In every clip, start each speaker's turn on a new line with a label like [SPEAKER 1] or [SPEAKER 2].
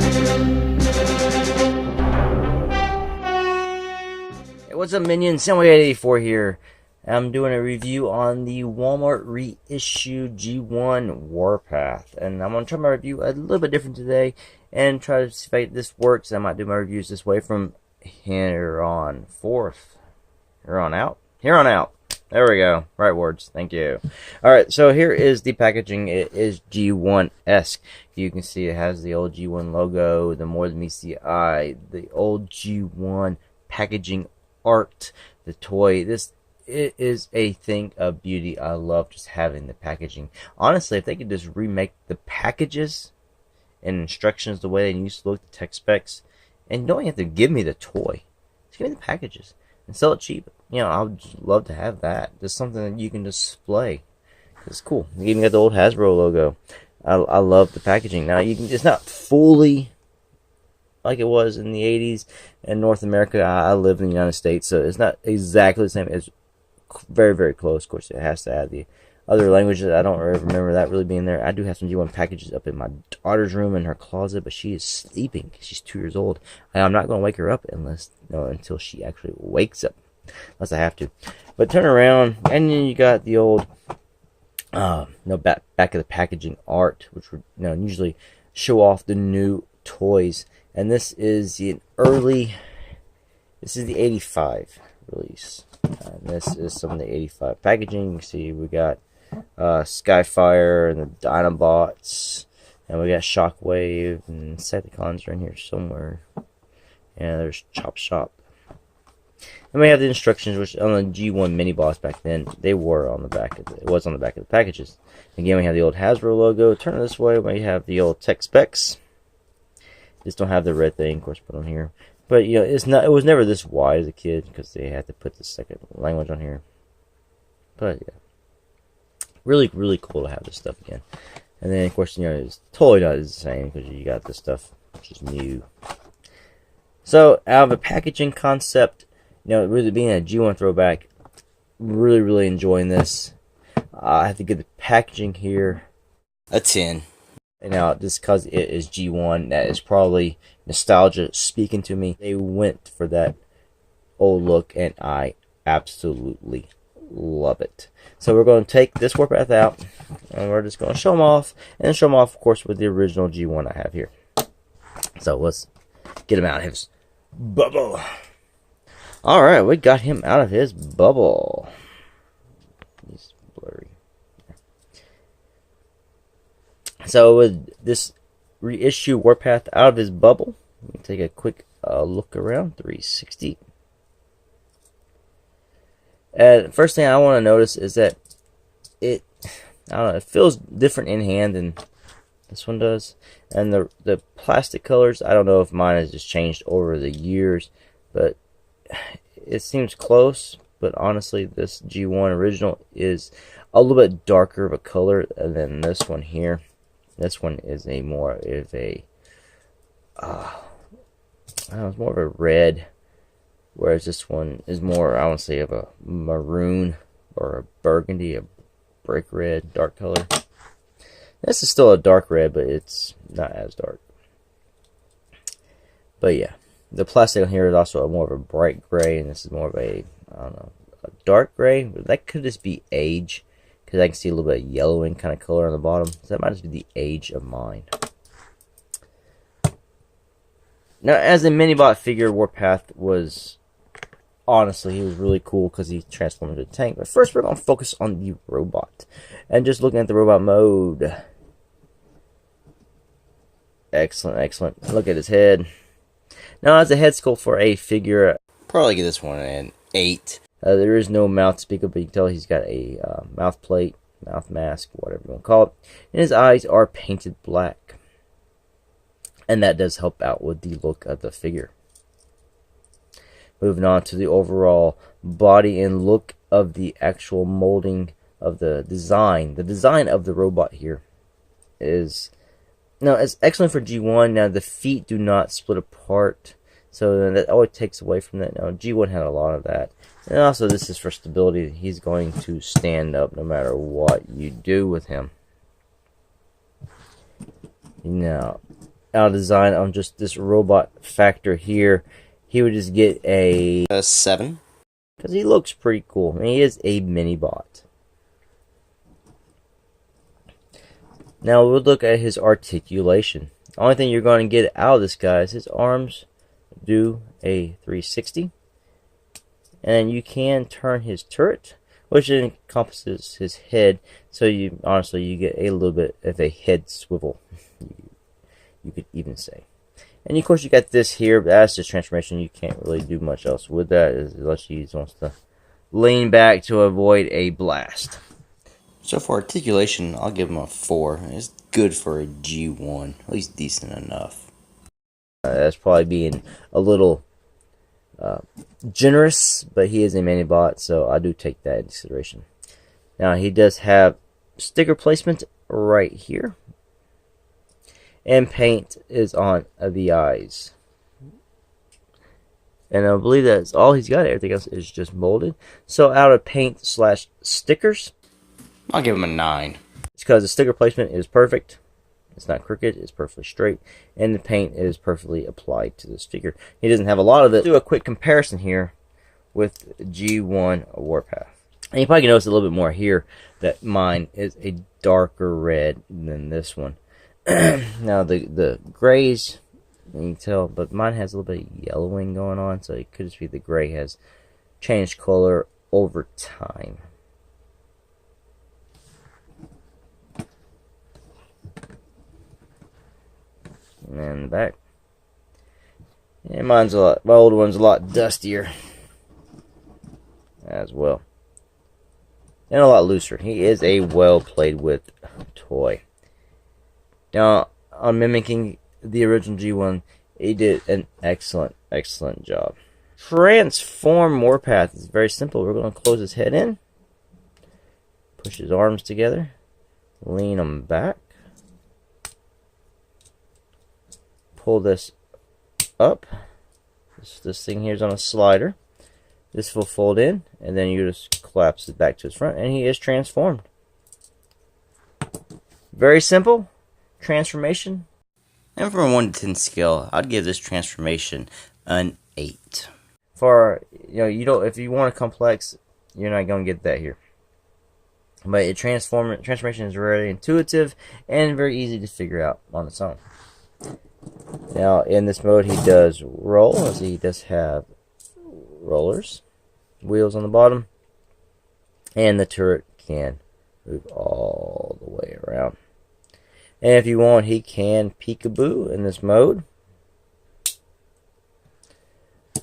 [SPEAKER 1] Hey, what's up, minions? Soundwave84 here. I'm doing a review on the Walmart Reissue G1 Warpath, and I'm going to try my review a little bit different today and try to see if this works. I might do my reviews this way from here on forth. Here on out. There we go. Right words. Thank you. Alright, so here is the packaging. It is G1-esque. You can see it has the old G1 logo, the more than meets the eye, the old G1 packaging art, the toy. It is a thing of beauty. I love just having the packaging. Honestly, if they could just remake the packages and instructions the way they used to look, the tech specs, and don't have to give me the toy. Just give me the packages and sell it cheap. You know, I would just love to have that. Just something that you can display. It's cool. You even got the old Hasbro logo. I love the packaging. Now, it's not fully like it was in the 80s in North America. I live in the United States, so it's not exactly the same. It's very, very close. Of course, it has to add the other languages. I don't remember that really being there. I do have some G1 packages up in my daughter's room in her closet, but she is sleeping. She's 2 years old. I'm not going to wake her up until she actually wakes up. Unless I have to. But turn around, and then you got the old back of the packaging art, which would usually show off the new toys. And this is the 85 release. And this is some of the 85 packaging. You can see we got Skyfire and the Dinobots, and we got Shockwave and Decepticons are in here somewhere. And there's Chop Shop. And we have the instructions, which on the G1 mini boss back then, they were on the back of it was on the back of the packages. Again, we have the old Hasbro logo. Turn it this way, we have the old tech specs. Just don't have the red thing, of course, put on here. But it was never this wide as a kid because they had to put the second language on here. But yeah, really, really cool to have this stuff again. And then of course, it's totally not the same because you got this stuff which is new. So out of a packaging concept, really being a G1 throwback, really, really enjoying this. I have to give the packaging here a 10. And now, just because it is G1, that is probably nostalgia speaking to me. They went for that old look, and I absolutely love it. So we're going to take this Warpath out, and we're just going to show them off, and show them off, of course, with the original G1 I have here. So let's get him out of his bubble. Alright, we got him out of his bubble. He's blurry. So with this Reissue Warpath out of his bubble, let me take a quick look around, 360. And first thing I want to notice is that it feels different in hand than this one does. And the plastic colors, I don't know if mine has just changed over the years, but it seems close. But honestly, this G1 original is a little bit darker of a color than this one here. This one is it's more of a red, whereas this one is more, I want to say, of a maroon or a burgundy, a brick red, dark color. This is still a dark red, but it's not as dark. But yeah, the plastic on here is also more of a bright gray, and this is more of a, I don't know, a dark gray. But that could just be age, because I can see a little bit of yellowing kind of color on the bottom. So that might just be the age of mine. Now, as a mini-bot figure, Warpath was, honestly, he was really cool because he transformed into a tank. But first, we're going to focus on the robot. And just looking at the robot mode. Excellent, excellent. Look at his head. Now, as a head sculpt for a figure, probably give this one an 8. There is no mouth speaker, but you can tell he's got a mouth plate, mouth mask, whatever you want to call it. And his eyes are painted black. And that does help out with the look of the figure. Moving on to the overall body and look of the actual molding of the design. The design of the robot here is, it's excellent for G1. Now, the feet do not split apart, so that always takes away from that. Now, G1 had a lot of that. And also, this is for stability. He's going to stand up no matter what you do with him. Now, out of design on just this robot factor here, he would just get a 7. Because he looks pretty cool. I mean, he is a mini bot. Now we'll look at his articulation. The only thing you're going to get out of this guy is his arms do a 360. And you can turn his turret, which encompasses his head. So you honestly, you get a little bit of a head swivel, you could even say. And of course you got this here, but that's just transformation. You can't really do much else with that unless he wants to lean back to avoid a blast. So for articulation, I'll give him a 4. It's good for a G1, at least decent enough. That's probably being a little generous, but he is a mini bot, so I do take that into consideration. Now he does have sticker placement right here, and paint is on the eyes. And I believe that's all he's got. Everything else is just molded. So out of paint slash stickers, I'll give him a 9. It's because the sticker placement is perfect. It's not crooked, it's perfectly straight, and the paint is perfectly applied to this figure. He doesn't have a lot of it. Do a quick comparison here with G1 Warpath. And you probably can notice a little bit more here that mine is a darker red than this one. Now the grays, you can tell, but mine has a little bit of yellowing going on, so it could just be the gray has changed color over time. And then the back. And mine's a lot, my older one's a lot dustier as well. And a lot looser. He is a well played with toy. Now, on mimicking the original G1, he did an excellent job. Transform Warpath is very simple. We're going to close his head in, push his arms together, lean him back, pull this up. This thing here is on a slider. This will fold in, and then you just collapse it back to his front, and he is transformed. Very simple transformation. And from a 1 to 10 scale, I'd give this transformation an 8. For if you want a complex, you're not gonna get that here. But transformation is very intuitive and very easy to figure out on its own. Now in this mode, he does roll, as he does have rollers, wheels on the bottom, and the turret can move all the way around. And if you want, he can peekaboo in this mode.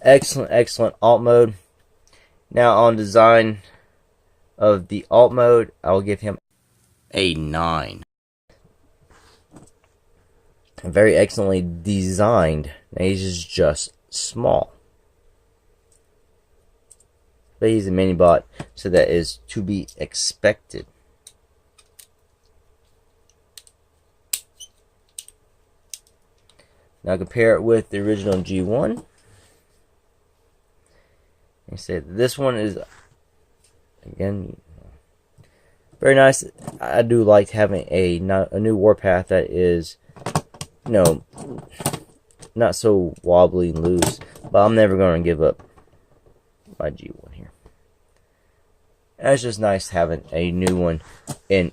[SPEAKER 1] Excellent alt mode. Now on design of the alt mode, I will give him a 9. Very excellently designed. Now he's just small. But he's a mini bot, so that is to be expected. Now compare it with the original G1. I say this one is, again, very nice. I do like having a new Warpath that is, not so wobbly and loose. But I'm never going to give up my G1 here. And it's just nice having a new one in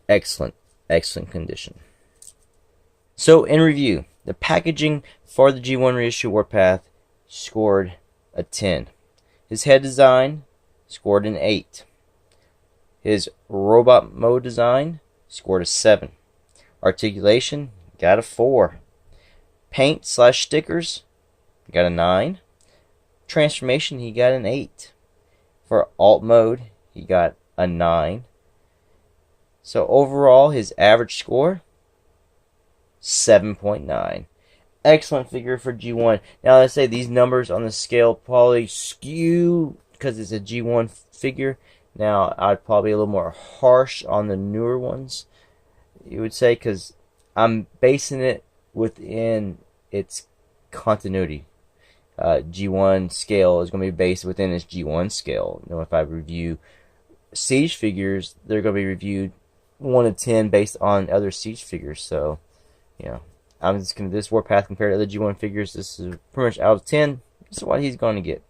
[SPEAKER 1] excellent condition. So in review, the packaging for the G1 Reissue Warpath scored a 10. His head design scored an 8. His robot mode design scored a 7. Articulation got a 4. Paint / stickers got a 9. Transformation, he got an 8. For alt mode, he got a 9. So overall, his average score, 7.9. Excellent figure for G1. Now let's say these numbers on the scale probably skew because it's a G1 figure. Now I'd probably be a little more harsh on the newer ones, you would say, because I'm basing it within its continuity. G1 scale is going to be based within its G1 scale. If I review Siege figures, they're going to be reviewed 1 to 10 based on other Siege figures. So, I'm just going to this Warpath compared to other G1 figures. This is pretty much out of 10. This is what he's going to get.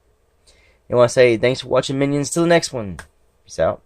[SPEAKER 1] I want to say thanks for watching, Minions. Till the next one. Peace out.